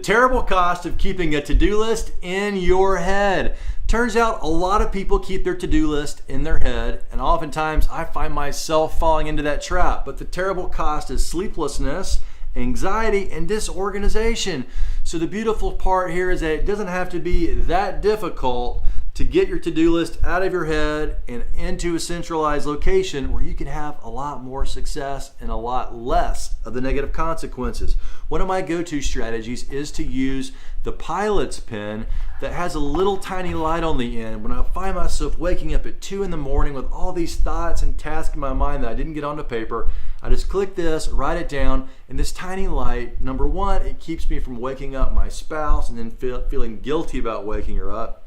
Terrible cost of keeping a to-do list in your head. Turns out a lot of people keep their to-do list in their head, and oftentimes I find myself falling into that trap. But the terrible cost is sleeplessness, anxiety, and disorganization. So the beautiful part here is that it doesn't have to be that difficult to get your to-do list out of your head and into a centralized location where you can have a lot more success and a lot less of the negative consequences. One of my go-to strategies is to use the pilot's pen that has a little tiny light on the end. When I find myself waking up at 2 in the morning with all these thoughts and tasks in my mind that I didn't get onto paper, I just click this, write it down, and this tiny light, number one, it keeps me from waking up my spouse and then feeling guilty about waking her up.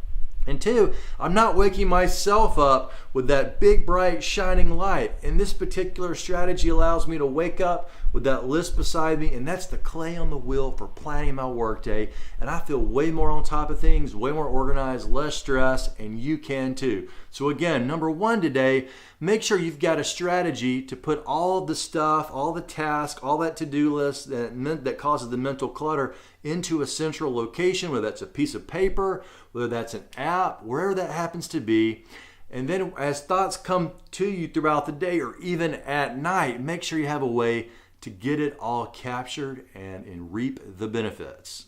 And two, I'm not waking myself up with that big, bright, shining light. And this particular strategy allows me to wake up with that list beside me, and that's the clay on the wheel for planning my workday. And I feel way more on top of things, way more organized, less stress, and you can too. So again, number one today, make sure you've got a strategy to put all of the stuff, all the tasks, all that to-do list that causes the mental clutter into a central location, whether that's a piece of paper, whether that's an app, wherever that happens to be. And then as thoughts come to you throughout the day or even at night, make sure you have a way to get it all captured and reap the benefits.